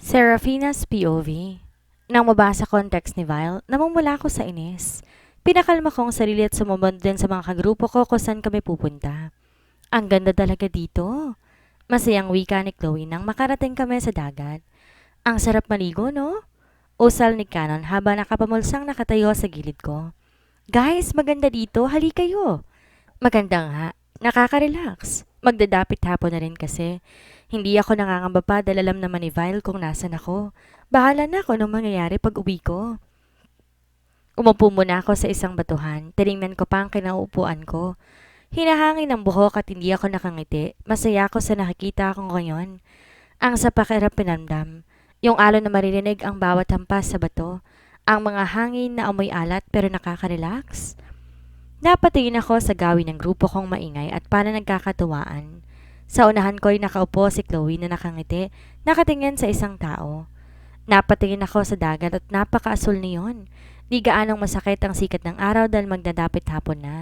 Serafina's POV. Nang mabasa ko ang text ni Vile, namumula ako sa inis. Pinakalma kong sarili at sumubad din sa mga kagrupo ko kung saan kami pupunta. Ang ganda talaga dito. Masayang wika ni Chloe nang makarating kami sa dagat. Ang sarap maligo, no? Usal ni Canon habang nakapamulsang nakatayo sa gilid ko. Guys, maganda dito. Hali kayo. Maganda nga. Nakaka-relax. Magdadapit hapon na rin kasi. Hindi ako nangangamba pa dahil alam naman ni Vile kung nasan ako. Bahala na ako anong mangyayari pag uwi ko. Umupo muna ako sa isang batuhan. Tiningnan ko pa ang kinauupuan ko. Hinahangin ang buhok at hindi ako nakangiti. Masaya ako sa nakikita ko ngayon. Ang sa pakirap pinamdam. Yung alon na maririnig ang bawat hampas sa bato. Ang mga hangin na amoy alat pero nakaka-relax. Napatingin ako sa gawin ng grupo kong maingay at para nagkakatuwaan. Sa unahan ko'y nakaupo si Chloe na nakangiti, nakatingin sa isang tao. Napatingin ako sa dagat at napaka-asul niyon. Di gaanong masakit ang sikat ng araw dahil magdadapit hapon na.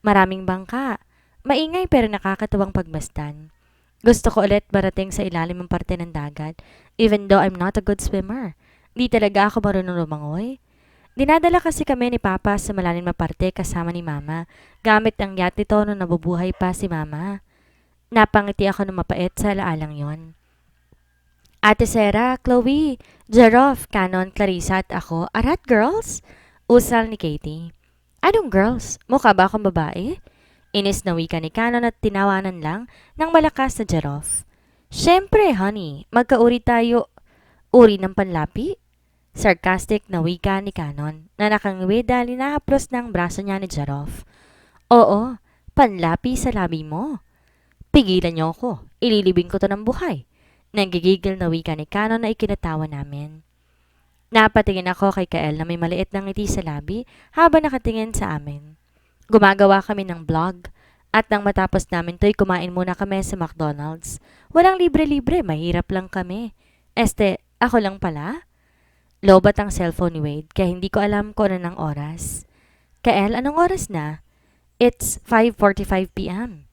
Maraming bangka. Maingay pero nakakatuwang pagmasdan. Gusto ko ulit marating sa ilalim ng parte ng dagat, even though I'm not a good swimmer. Di talaga ako marunong lumangoy. Dinadala kasi kami ni Papa sa malalim na parte kasama ni Mama, gamit ang yacht nito nung nabubuhay pa si Mama. Napangiti ako ng mapait sa alaalang yon. Ate Sarah, Chloe, Jeroff, Canon, Clarissa at ako, arat girls? Usal ni Katie. Anong girls? Mukha ba akong babae? Inis na wika ni Canon at tinawanan lang ng malakas na Jeroff. Siyempre, honey, magkauri tayo. Uri ng panlapi? Sarcastic na wika ni Canon na nakangwi dahil nahaplos ng braso niya ni Jeroff. Oo, panlapi sa labi mo. Pigilan niyo ako, ililibing ko to ng buhay. Nanggigigil na wika ni Canon na ikinatawa namin. Napatingin ako kay Kael na may maliit na ngiti sa labi habang nakatingin sa amin. Gumagawa kami ng vlog at nang matapos namin to'y kumain muna kami sa McDonald's. Walang libre-libre, mahirap lang kami. Ako lang pala? Lobat ang cellphone ni Wade kaya hindi ko alam kung ano ng oras. Kael, anong oras na? It's 5:45 p.m.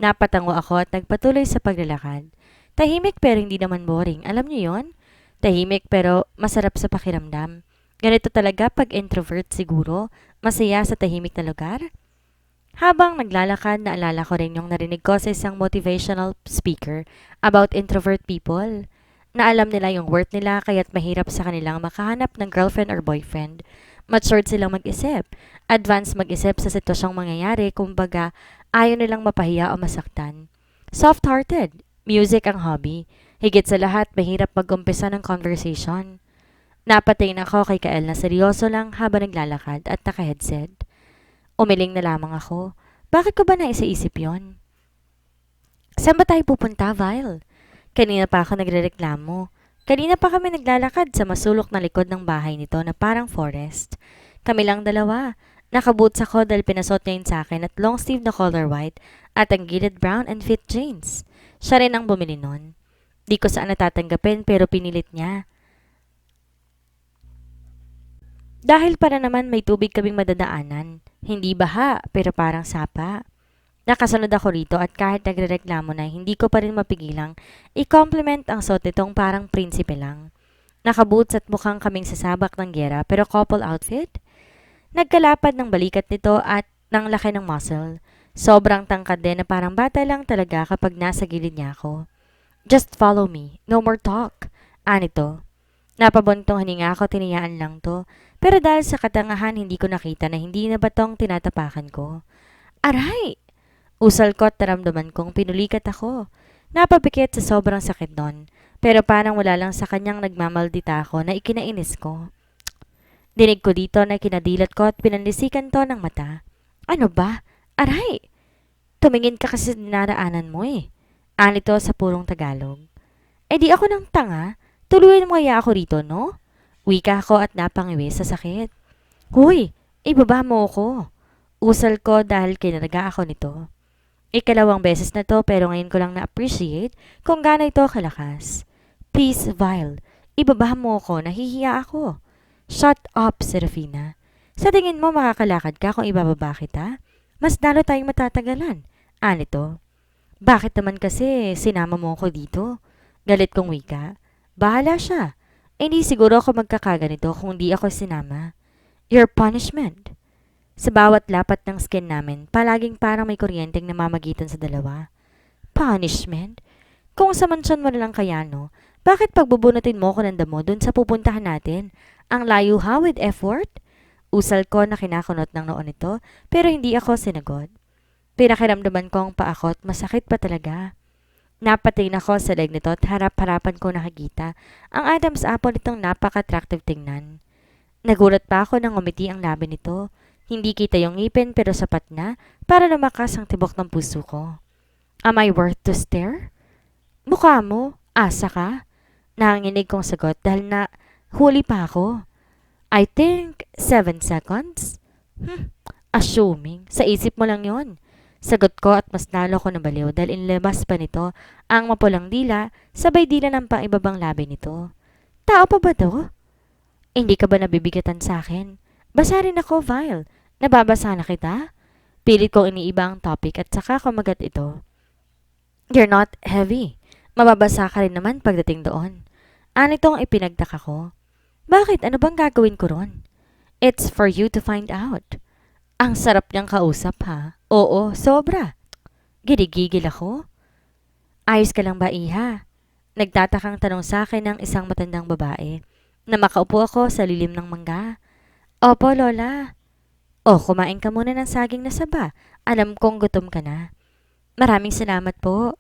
Napatango ako at nagpatuloy sa paglalakad. Tahimik pero hindi naman boring. Alam niyo yon? Tahimik pero masarap sa pakiramdam. Ganito talaga pag introvert siguro. Masaya sa tahimik na lugar. Habang naglalakad, naalala ko rin yung narinig ko sa isang motivational speaker about introvert people. Na alam nila yung worth nila kaya't mahirap sa kanilang makahanap ng girlfriend or boyfriend. Matured silang mag-isip. Advance mag-isip sa sitwasyong mangyayari kumbaga ayaw nilang mapahiya o masaktan. Soft-hearted. Music ang hobby. Higit sa lahat, mahirap mag-umpisa ng conversation. Napatingin ako kay Kael na seryoso lang habang naglalakad at naka-headset. Umiling na lamang ako. Bakit ko ba naisa-isip yon? Saan ba tayo pupunta, Vile? Kanina pa ako nagrereklamo. Kanina pa kami naglalakad sa masulok na likod ng bahay nito na parang forest. Kami lang dalawa. Nakaboots ako dahil pinasot niya yun sa akin at long sleeve na color white at ang gilid brown and fit jeans. Siya rin ang bumili nun. Di ko saan natatanggapin pero pinilit niya. Dahil para naman may tubig kaming madadaanan. Hindi baha pero parang sapa. Nakasunod ako rito at kahit nagrereklamo na hindi ko pa rin mapigilang i-compliment ang suot nitong parang prinsipe lang. Nakaboots at mukhang kaming sasabak ng gera pero couple outfit? Nagkalapad ng balikat nito at ng laki ng muscle. Sobrang tangkad din na parang bata lang talaga kapag nasa gilid niya ako. Just follow me. No more talk. Anito. Napabuntong hininga ako, tiniyaan lang to. Pero dahil sa katangahan, hindi ko nakita na hindi na batong tinatapakan ko. Aray! Usal ko at naramdaman kong pinulikat ako. Napapikit sa sobrang sakit nun. Pero parang wala lang sa kanyang nagmamaldita ako na ikinainis ko. Dinig ko dito na kinadilat ko at pinanlisikan to ng mata. Ano ba? Aray! Tumingin ka kasi sa dinaraanan mo eh. Anito sa purong Tagalog. Eh di ako ng tanga. Tuluyan mo kaya ako rito, no? Wika ako at napangiwi sa sakit. Huy! Ibaba mo ako. Usal ko dahil kinaraga ako nito. Ikalawang beses na to pero ngayon ko lang na-appreciate kung gaano ito kalakas. Please, Vile. Ibaba mo ako. Nahihiya ako. Shut up, Serafina. Sa tingin mo makakalakad ka kung ibababa kita? Mas lalo tayong matatagalan. Anito. Bakit naman kasi sinama mo ako dito? Galit kong wika. Bahala siya. Hindi siguro ako magkakaganito kung di ako sinama. Your punishment. Sa bawat lapat ng skin namin, palaging parang may kuryenteng namamagitan sa dalawa. Punishment? Kung sa mansyon mo na lang kaya no, bakit pagbubunutin mo ko ng damo dun sa pupuntahan natin? Ang layo ha with effort? Usal ko na kinakunot ng noon ito, pero hindi ako sinagot. Pinakiramdaman ko ang paakot, masakit pa talaga. Napatingin ako sa leg nito at harap-harapan ko nakikita ang Adam's apple nitong napaka-attractive tingnan. Nagulat pa ako nang umiti ang labi nito. Hindi kita yung ngipin pero sapat na para lumakas ang tibok ng puso ko. Am I worth to stare? Mukha mo, asa ka? Nanginginig kong sagot dahil na huli pa ako. I think 7 seconds? Assuming, sa isip mo lang yon. Sagot ko at mas lalo ko nabaliw dahil inilabas pa nito ang mapulang dila sabay dila ng paibabang labi nito. Tao pa ba to? Hindi ka ba nabibigatan sa akin? Basa rin ako, Vile. Nababasa na kita? Pilit kong iniiba ang topic at saka kumagat ito. You're not heavy. Mababasa ka rin naman pagdating doon. Anitong ipinagtaka ko. Bakit? Ano bang gagawin ko ron? It's for you to find out. Ang sarap niyang kausap ha. Oo, sobra. Ginigigil ako. Ayos ka lang ba, Iha? Nagtatakang tanong sa akin ng isang matandang babae na makaupo ako sa lilim ng mangga. Opo, Lola. O, kumain ka muna ng saging na saba. Alam kong gutom ka na. Maraming salamat po.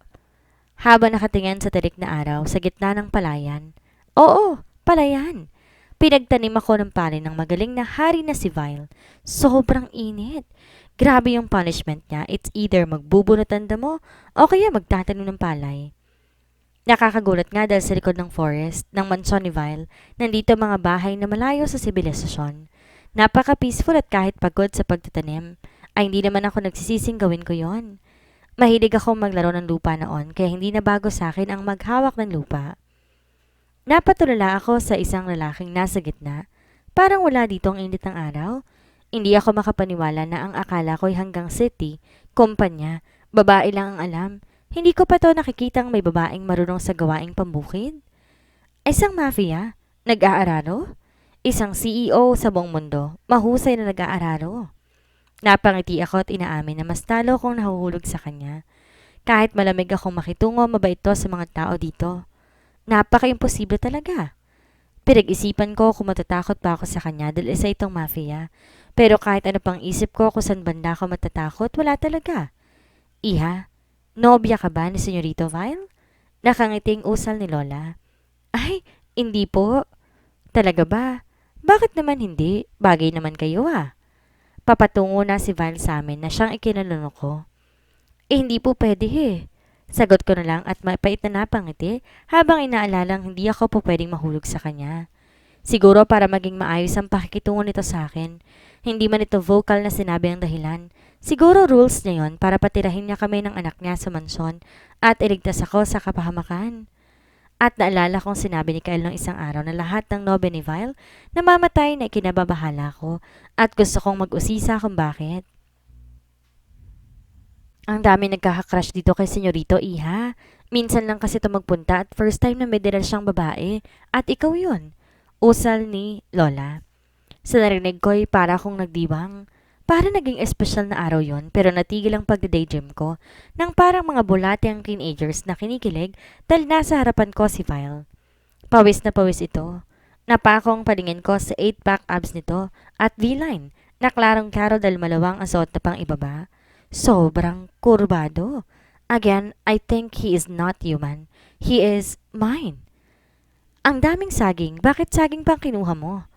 Habang nakatingin sa tirik na araw sa gitna ng palayan. Oo, palayan. Pinagtanim ako ng palay ng magaling na hari na si Vile. Sobrang init. Grabe yung punishment niya. It's either magbubunutan mo o kaya magtatanim ng palay. Nakakagulat nga dahil sa likod ng forest ng mansyon ni Vile, nandito mga bahay na malayo sa sibilisasyon. Napaka-peaceful at kahit pagod sa pagtatanim, ay hindi naman ako nagsisising gawin ko yon. Mahilig akong maglaro ng lupa noon kaya hindi na bago sa akin ang maghawak ng lupa. Napatulala ako sa isang lalaking nasa gitna. Parang wala dito ang init ng araw. Hindi ako makapaniwala na ang akala ko'y hanggang city, kumpanya, babae lang ang alam. Hindi ko pa to nakikitang may babaeng marunong sa gawaing pambukid. Isang mafia, nag-aararo? Isang CEO sa buong mundo, mahusay na nag-aararo. Napangiti ako at inaamin na mas talo kong nahuhulog sa kanya. Kahit malamig akong makitungo, mabait to sa mga tao dito. Napaka-imposible talaga. Pinag-isipan ko kung matatakot pa ako sa kanya dahil isa itong mafia. Pero kahit ano pang isip ko kung saan banda ako matatakot, wala talaga. Iha, nobya ka ba ni Senyorito Vile? Nakangiting usal ni Lola. Ay, hindi po. Talaga ba? Bakit naman hindi? Bagay naman kayo ah. Papatungo na si Vile sa amin na siyang ikinalunok ko. Hindi po pwede eh. Sagot ko na lang at mapait na napangiti habang inaalalang hindi ako po pwedeng mahulog sa kanya. Siguro para maging maayos ang pakikitungo nito sa akin. Hindi man ito vocal na sinabi ang dahilan. Siguro rules niya yon para patirahin niya kami ng anak niya sa mansyon at iligtas ako sa kapahamakan. At naalala kong sinabi ni Kyle ng isang araw na lahat ng nobe ni Vile namamatay na ikinababahala ko at gusto kong mag-usisa kung bakit. Ang dami nagkaka-crush dito kay Senyorito Iha. Minsan lang kasi ito magpunta at first time na may dinala siyang babae. At ikaw yun. Usal ni Lola. Sa narinig ko'y para akong nagdiwang. Para naging espesyal na araw yon pero natigil ang pagde-daydream ko nang parang mga bulate ang teenagers na kinikilig dahil nasa harapan ko si Vile. Pawis na pawis ito. Napakong palingin ko sa 8-pack abs nito at V-line na klarong-klaro dahil malawang ang suot na pang ibaba. Sobrang kurbado. Again, I think he is not human. He is mine. Ang daming saging. Bakit saging pang kinuha mo?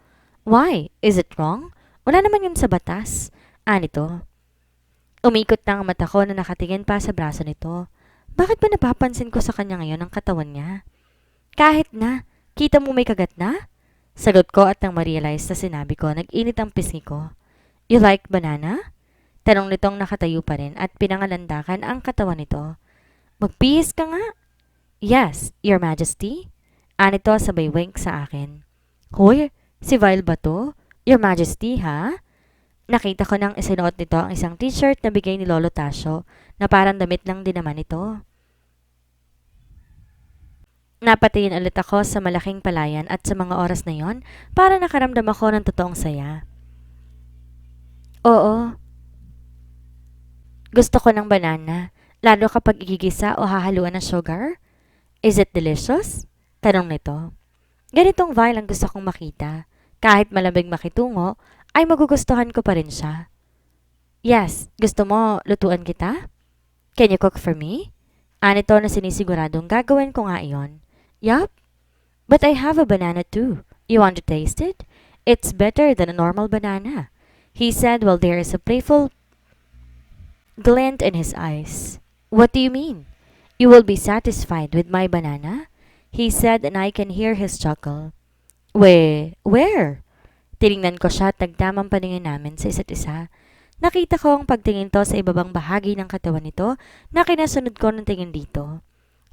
Why? Is it wrong? Wala naman yun sa batas. Nito. Umikot na ang mata ko na nakatingin pa sa braso nito. Bakit ba napapansin ko sa kanya ngayon ang katawan niya? Kahit na, kita mo may kagat na? Sagot ko at nang ma-realize na sinabi ko, nag-init ang pisngi ko. You like banana? Tanong nitong nakatayo pa rin at pinangalandakan ang katawan nito. Magpihis ka nga. Yes, Your Majesty. Nito sabay wink sa akin. Hoy, si Vile ba to? Your Majesty, ha? Nakita ko nang isinuot nito ang isang t-shirt na bigay ni Lolo Tasio na parang damit lang din naman ito. Napatingin ulit ako sa malaking palayan at sa mga oras na yon para nakaramdam ako ng totoong saya. Oo, gusto ko ng banana, lalo kapag igigisa o hahaluan ng sugar. Is it delicious? Tanong nito. Ganitong vial ang gusto kong makita. Kahit malamig makitungo, ay magugustuhan ko pa rin siya. Yes, gusto mo lutuan kita? Can you cook for me? Anito na sinisiguradong gagawin ko nga iyon. Yup, but I have a banana too. You want to taste it? It's better than a normal banana, he said while there is a playful glint in his eyes. What do you mean? You will be satisfied with my banana? He said and I can hear his chuckle. Where? Tiningnan ko siya at nagdamang paningin namin sa isa't isa. Nakita ko ang pagtingin to sa ibabang bahagi ng katawan nito na kinasunod ko ng tingin dito.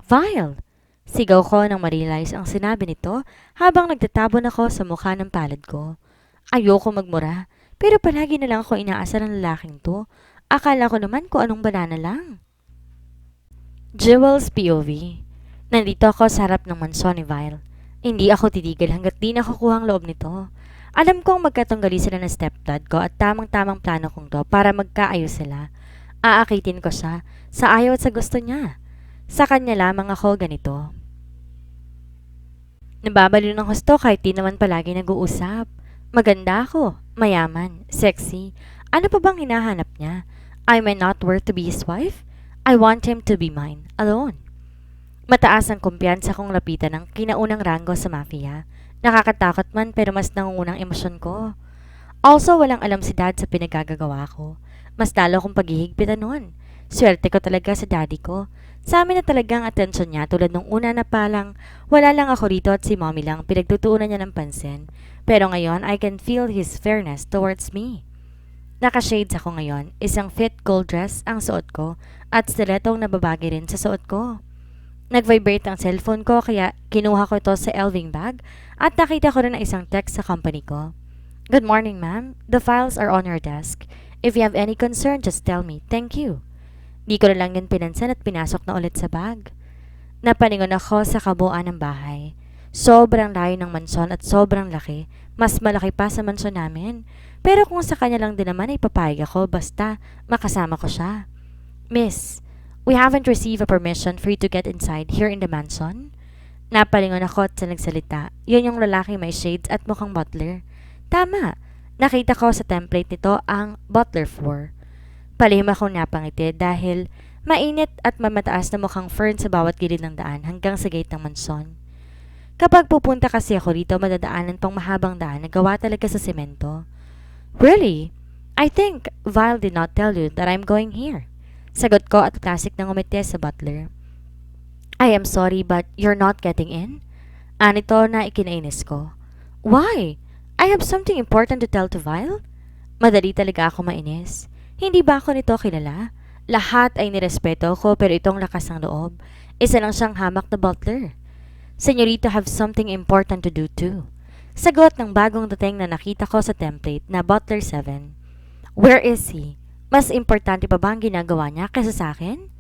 Vile! Sigaw ko nang ma-realize ang sinabi nito habang nagtatabon ako sa mukha ng palad ko. Ayoko magmura, pero palagi na lang ako inaasar ng lalaking to. Akala ko naman kung anong banana lang. Jewel's POV. Nandito ako sa harap ng mansyon ni Vile. Hindi ako titigil hanggat di nakukuha ang loob nito. Alam kong magkatunggali sila ng stepdad ko at tamang-tamang plano kong to para magkaayos sila. Aakitin ko siya sa ayaw at sa gusto niya. Sa kanya lamang ako ganito. Nababaliw ng husto kahit di naman palagi nag-uusap. Maganda ako, mayaman, sexy. Ano pa bang hinahanap niya? Am I not worth to be his wife? I want him to be mine, alone. Mataas ang kumpiyansa kong lapitan ng kinaunang ranggo sa mafia. Nakakatakot man pero mas nangungunang emosyon ko. Also, walang alam si dad sa pinagagagawa ko. Mas lalo kong paghihigpitan noon. Swerte ko talaga sa daddy ko. Sa amin na talagang atensyon niya tulad nung una na palang wala lang ako rito at si mommy lang pinagtutuunan niya ng pansin. Pero ngayon, I can feel his fairness towards me. Naka-shades ako ngayon, isang fit gold dress ang suot ko at stiletong nababagi rin sa suot ko. Nag-vibrate ang cellphone ko kaya kinuha ko ito sa Elving bag at nakita ko rin ang isang text sa company ko. Good morning, ma'am. The files are on your desk. If you have any concern, just tell me. Thank you. Di ko na lang yun pinansin at pinasok na ulit sa bag. Napalingon ako sa kabuuan ng bahay. Sobrang layo ng mansyon at sobrang laki. Mas malaki pa sa mansyon namin. Pero kung sa kanya lang din naman ay papayag ako basta makasama ko siya. Miss, we haven't received a permission for you to get inside here in the mansion. Napalingon ako at sa nagsalita. Yun yung lalaki may shades at mukhang butler. Tama, nakita ko sa template nito ang butler 4. Palihim akong napangiti dahil mainit at mamataas na mukhang fern sa bawat gilid ng daan hanggang sa gate ng mansyon. Kapag pupunta kasi ako rito, madadaanan pang mahabang daan na gawa talaga sa semento. Really? I think Vile did not tell you that I'm going here. Sagot ko at klasik na ngumiti sa butler. I am sorry but you're not getting in? Anito na ikinainis ko. Why? I have something important to tell to Vile? Madali talaga ako mainis. Hindi ba ako nito kilala? Lahat ay nirespeto ko pero itong lakas ng loob. Isa lang siyang hamak na butler. Senyorita have something important to do too. Sagot ng bagong dating na nakita ko sa template na Butler 7. Where is he? Mas importante pa ba ang ginagawa niya kaysa sa akin?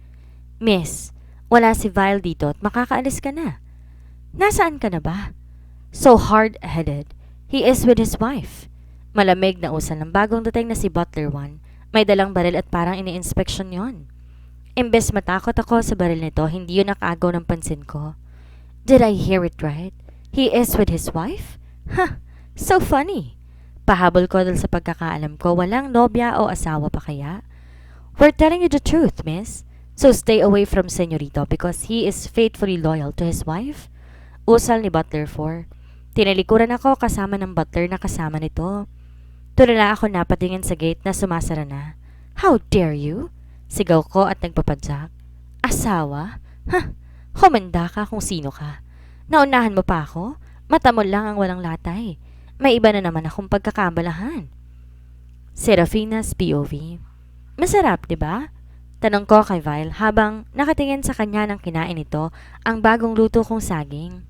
Miss, wala si Vile dito at makakaalis ka na. Nasaan ka na ba? So hard-headed. He is with his wife. Malamig na usan ng bagong dating na si Butler 1. May dalang baril at parang ini-inspeksyon yon. Imbes matakot ako sa baril nito, hindi yun nakaagaw ng pansin ko. Did I hear it right? He is with his wife? Huh, so funny. Pahabol ko dahil sa pagkakaalam ko, walang nobya o asawa pa kaya? We're telling you the truth, miss. So stay away from Senyorito because he is faithfully loyal to his wife. Usal ni Butler 4. Tinalikuran ako kasama ng butler na kasama nito. Tulala ako napatingin sa gate na sumasara na. How dare you? Sigaw ko at nagpapadyak. Asawa? Huh, humanda ka kung sino ka. Naunahan mo pa ako? Mata mo lang ang walang latay. May iba na naman akong pagkakabalahan. Serafina's POV. Masarap, di ba? Tanong ko kay Vile habang nakatingin sa kanya ng kinain nito ang bagong luto kong saging.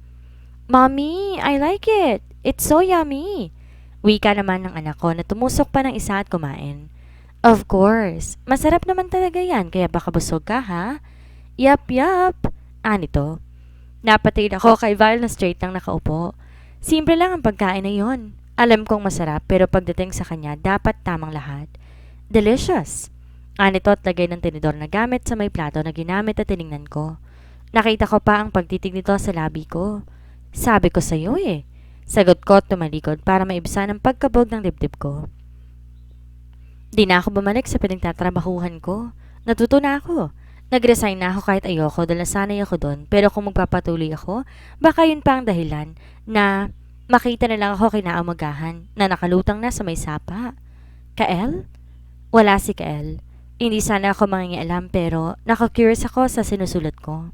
Mommy, I like it. It's so yummy. Wika naman ng anak ko na tumusok pa ng isa at kumain. Of course, masarap naman talaga yan kaya baka busog ka ha? Yup. Anito. Napatid ako kay Val na straight lang nakaupo. Simple lang ang pagkain na yon. Alam kong masarap pero pagdating sa kanya dapat tamang lahat. Delicious! Anito at lagay ng tinidor na gamit sa may plato na ginamit at tiningnan ko. Nakita ko pa ang pagtitig nito sa labi ko. Sabi ko sa'yo eh. Sagot ko at tumalikod para maibsan ang pagkabog ng dibdib ko. Di na ako bumalik sa pinagtatrabahuhan ko. Natuto na ako. Nag-resign na ako kahit ayoko dahil nasanay ako doon. Pero kung magpapatuloy ako, baka yun pa ang dahilan na makita na lang ako kinaumagahan na nakalutang na sa may sapa. Kael? Wala si Kael. Hindi sana ako mangingialam pero naka-curious ako sa sinusulat ko.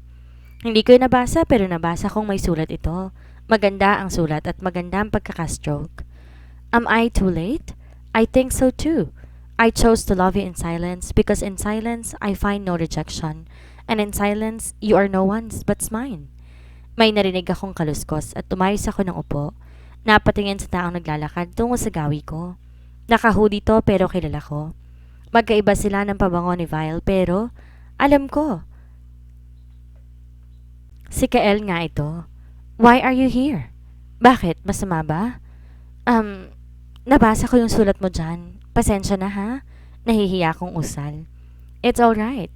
Hindi ko yun nabasa pero nabasa kong may sulat ito. Maganda ang sulat at maganda ang pagkakastroke. Am I too late? I think so too. I chose to love you in silence because in silence I find no rejection and in silence you are no one's but's mine. May narinig akong kaluskos at tumayos ako ng upo. Napatingin sa taong naglalakad tungo sa gawi ko. Naka-hoodie to pero kilala ko. Magkaiba sila ng pabango ni Vile pero alam ko. Si Kael nga ito. Why are you here? Bakit? Masama ba? Nabasa ko yung sulat mo dyan. Pasensya na ha. Nahihiya akong usal. It's alright.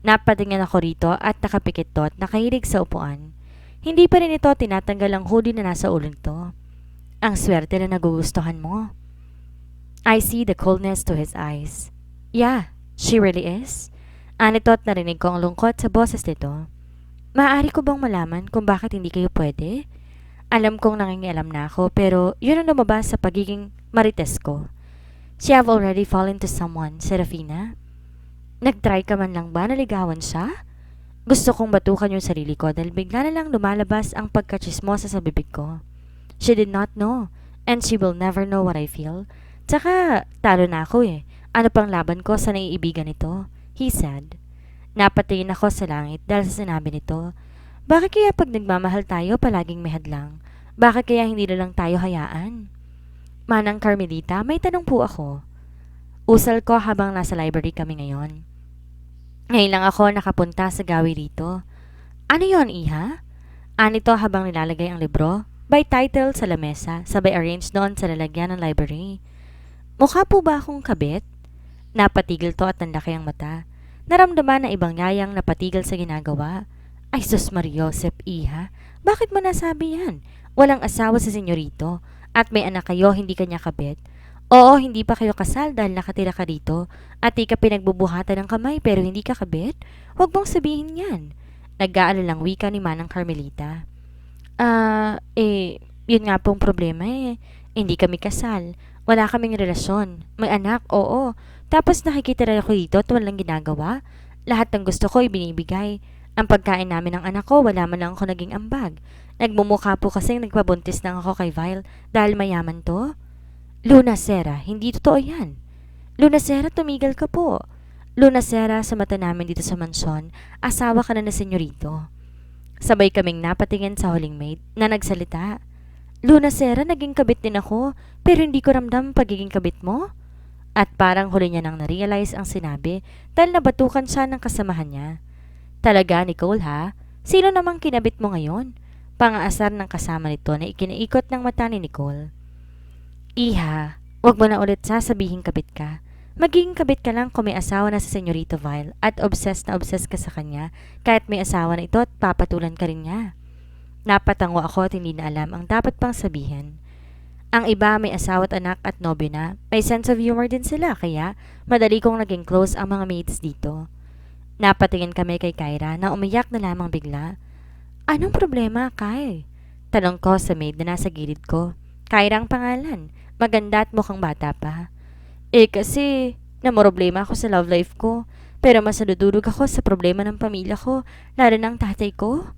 Napatingin ako rito at nakapikit to at nakahilig sa upuan. Hindi pa rin ito tinatanggal ang hoodie na nasa ulo nito. Ang swerte na nagugustuhan mo. I see the coldness to his eyes. Yeah, she really is. Anito at narinig ko ang lungkot sa boses nito. Maaari ko bang malaman kung bakit hindi kayo pwede? Alam kong nangingialam na ako pero yun ang lumabas sa pagiging marites ko. She have already fallen to someone, Serafina. Nag-try ka man lang ba na ligawan siya? Gusto kong batukan yung sarili ko dahil bigla na lang lumalabas ang pagkachismosa sa bibig ko. She did not know and she will never know what I feel. Tsaka talo na ako eh. Ano pang laban ko sa naiibigan nito? He said. Napatingin ako sa langit dahil sa sinabi nito. Bakit kaya pag nagmamahal tayo palaging may hadlang? Bakit kaya hindi na lang tayo hayaan? Manang Carmelita, may tanong po ako. Usal ko habang nasa library kami ngayon. Ngayon lang ako nakapunta sa gawi rito. Ano yon, Iha? Anito habang nilalagay ang libro, by title sa lamesa, sabay arrange noon sa lalagyan ng library. Mukha po ba akong kabit? Napatigil to at nanlaki ang mata. Naramdaman na ibang yayang napatigil sa ginagawa. Ay sus Mariosep, Iha, bakit mo nasabi yan? Walang asawa si senyorito at may anak kayo, hindi kanya kabit. Oo, hindi pa kayo kasal dahil nakatira ka dito at di ka pinagbubuhatan ng kamay pero hindi ka kabit? Huwag mong sabihin yan. Nag-aalalang wika ni Manang Carmelita. Yun nga pong problema eh. Hindi kami kasal. Wala kaming relasyon. May anak, oo. Tapos nakikita rin ako dito at walang ginagawa. Lahat ng gusto ko ibinibigay. Ang pagkain namin ng anak ko, wala man lang ako naging ambag. Nagmumukha po kasing nagpabuntis lang ako kay Vile dahil mayaman to. Luna Sera, hindi totoo yan. Luna Sera, tumigil ka po. Luna Sera, sa mata namin dito sa mansyon, asawa ka na senyorito. Sabay kaming napatingin sa huling maid na nagsalita. Luna Sera, naging kabit din ako, pero hindi ko ramdam pagiging kabit mo. At parang huli niya nang na-realize ang sinabi dahil nabatukan siya ng kasamahan niya. Talaga, Nicole ha? Sino namang kinabit mo ngayon? Pangaasar ng kasama nito na ikinaikot ng mata ni Nicole. Iha, wag mo na ulit sasabihin kabit ka. Magiging kabit ka lang kung may asawa na si Senyorito Vile at obsessed na obsessed ka sa kanya kahit may asawa na ito at papatulan ka rin niya. Napatango ako at hindi na alam ang dapat pang sabihin. Ang iba may asawa at anak at nobyo na, may sense of humor din sila kaya madali kong naging close ang mga mates dito. Napatingin kami kay Kyra na umiyak na lamang bigla. Anong problema, Kai? Tanong ko sa maid na nasa gilid ko. Kyra ang pangalan, maganda at mukhang bata pa. Kasi namoroblema ako sa love life ko, pero mas nadudurog ako sa problema ng pamilya ko, lalo ng tatay ko.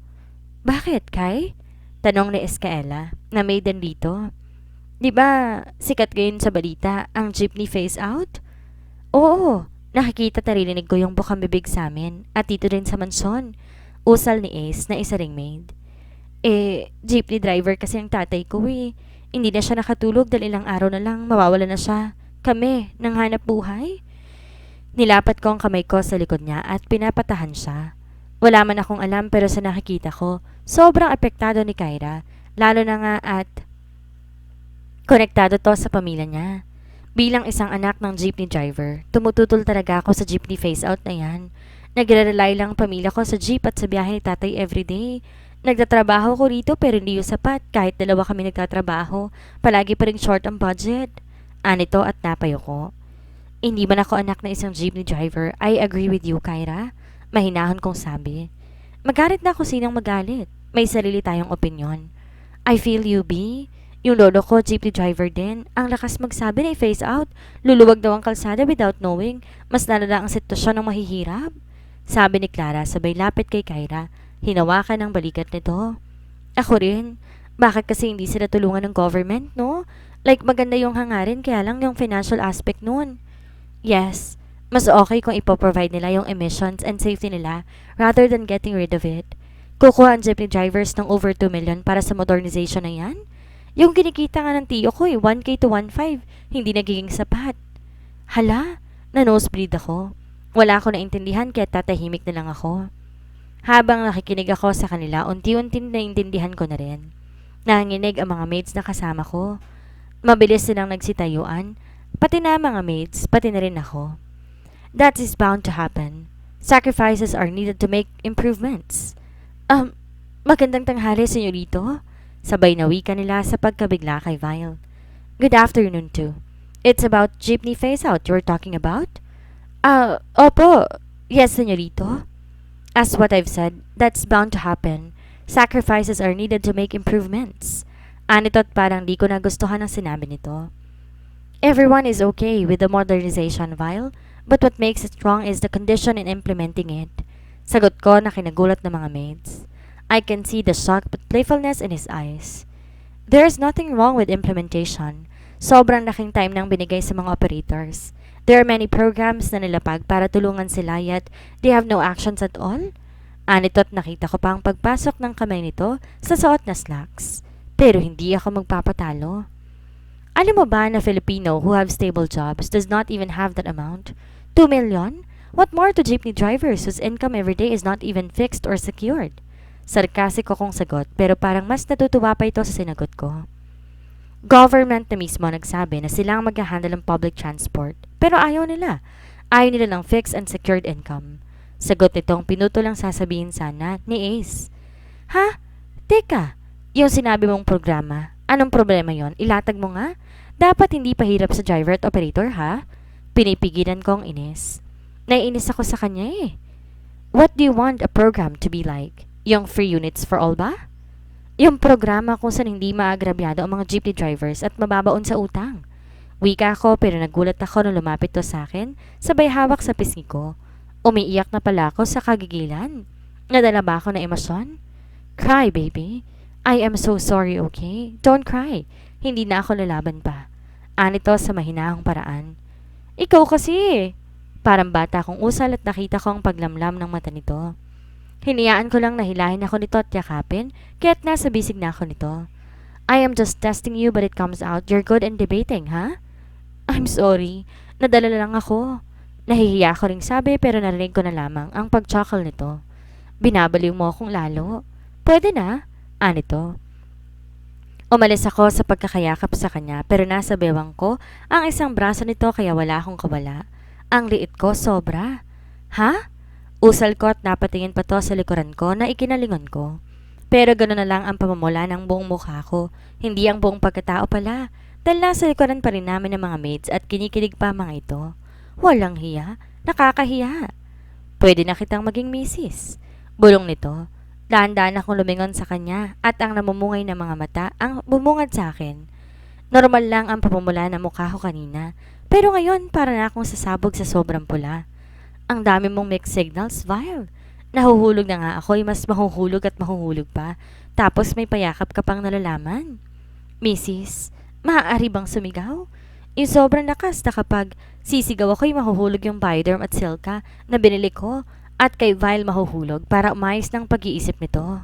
Bakit, Kai? Tanong ni Escaela, na maid din dito. Di ba sikat ngayon sa balita ang jeepney phase out? Oo, nakikita at narinig ko yung bukang bibig sa amin at dito rin sa mansyon. Usal ni Ace na isa ring maid. Jeepney driver kasi ang tatay ko eh. Hindi na siya nakatulog dahil ilang araw na lang mawawala na siya. Kami, nang hanap buhay. Nilapat ko ang kamay ko sa likod niya at pinapatahan siya. Wala man akong alam pero sa nakikita ko, sobrang apektado ni Kyra, lalo na nga at konektado to sa pamilya niya. Bilang isang anak ng jeepney driver, tumututol talaga ako sa jeepney phase-out na yan. Nagre-rely lang ang pamilya ko sa jeep at sa biyahe ni tatay everyday. Nagtatrabaho ko rito pero hindi yung sapat kahit dalawa kami nagtatrabaho. Palagi pa rin short ang budget. Anito at napayo ko. Hindi man ako anak na isang jeepney driver. I agree with you, Kyra. Mahinahon kong sabi. Magalit na ako sinang magalit. May sarili tayong opinyon. I feel you, B. Yung lolo ko, jeepney driver din. Ang lakas magsabi na i-phase out. Luluwag daw ang kalsada without knowing. Mas nalala ang sitwasyon ng mahihirap. Sabi ni Clara sabay lapit kay Kyra. Hinawakan ang balikat nito. Ako rin. Bakit kasi hindi sila tulungan ng government, no? Like maganda yung hangarin kaya lang yung financial aspect nun. Yes, mas okay kung ipoprovide nila yung emissions and safety nila rather than getting rid of it. Kukuha ang jeepney drivers ng over 2 million para sa modernization na yan? Yung kinikita nga ng tiyo ko 1K to 1.5, hindi nagiging sapat. Hala, na-nosebleed ako. Wala ako naintindihan kaya tatahimik na lang ako. Habang nakikinig ako sa kanila, unti-unti naintindihan ko na rin. Nanginginig ang mga maids na kasama ko. Mabilis silang nagsitayuan, pati na mga maids, pati na rin ako. That is bound to happen. Sacrifices are needed to make improvements. Magandang tanghali, senyorito. Sabay na wika nila sa pagkabigla kay Vile. Good afternoon too. It's about jeepney phase-out you were talking about? Opo. Yes, senyorito. As what I've said, that's bound to happen. Sacrifices are needed to make improvements. Anito't parang di ko nagustuhan ang sinabi nito. Everyone is okay with the modernization, Vile, but what makes it wrong is the condition in implementing it. Sagot ko na kinagulat ng mga maids. I can see the shock but playfulness in his eyes. There's nothing wrong with implementation. Sobrang laking time nang binigay sa mga operators. There are many programs na nilapag para tulungan sila yet they have no actions at all. Anito't nakita ko pa ang pagpasok ng kamay nito sa suot na slacks. Pero hindi ako magpapatalo. Alam mo ba na Filipino who have stable jobs does not even have that amount? 2 million? What more to jeepney drivers whose income every day is not even fixed or secured? Sarkasiko kong sagot pero parang mas natutuwa pa ito sa sinagot ko. Government na mismo nagsabi na sila ang mag-handle ng public transport pero ayaw nila. Ayaw nila ng fixed and secured income. Sagot nitong pinuto lang sasabihin sana ni Ace. Ha? Teka, yung sinabi mong programa, anong problema yon? Ilatag mo nga? Dapat hindi pahirap sa driver at operator ha? Pinipigilan ko ang inis. Naiinis ako sa kanya eh. What do you want a program to be like? Yung free units for all ba? Yung programa kung saan hindi maagrabyado ang mga jeepney drivers at mababaon sa utang. Wika ako pero nagulat ako nung lumapit to sa akin, sabay hawak sa pisngi ko. Umiiyak na pala ako sa kagigilan. Nadala ba ako na emosyon? Cry, baby. I am so sorry, okay? Don't cry. Hindi na ako lalaban pa. Anito sa mahinahong paraan. Ikaw kasi. Parang bata kong usal at nakita ko ang paglamlam ng mata nito. Hiniyaan ko lang na hilahin ako nito at yakapin, kaya't nasa bisig na ako nito. I am just testing you but it comes out you're good in debating, ha? I'm sorry. Nadala lang ako. Nahihiya ko ring sabi pero narinig ko na lamang ang pag-chuckle nito. Binabaliw mo akong lalo. Pwede na? Anito. Umalis ako sa pagkakayakap sa kanya pero nasa bewang ko ang isang braso nito kaya wala akong kawala. Ang liit ko sobra. Ha? Usal ko at napatingin pa to sa likuran ko na ikinalingon ko. Pero gano'n na lang ang pamamula ng buong mukha ko, hindi ang buong pagkatao pala. Dahil nasa likuran pa rin namin ng mga maids at kinikilig pa mga ito. Walang hiya, nakakahiya. Pwede na kitang maging misis. Bulong nito. Dahan-dahan akong lumingon sa kanya at ang namumungay na mga mata ang bumungad sa akin. Normal lang ang pamumula ng mukha ko kanina, pero ngayon para na akong sasabog sa sobrang pula. Ang dami mong mixed signals, Vile. Nahuhulog na nga ako'y mas mahuhulog at mahuhulog pa. Tapos may payakap ka pang nalalaman. Mrs., maaari bang sumigaw? Yung sobrang lakas na kapag sisigaw ako'y mahuhulog yung Bioderm at Silka na binili ko at kay Vile mahuhulog para umayos ng pag-iisip nito.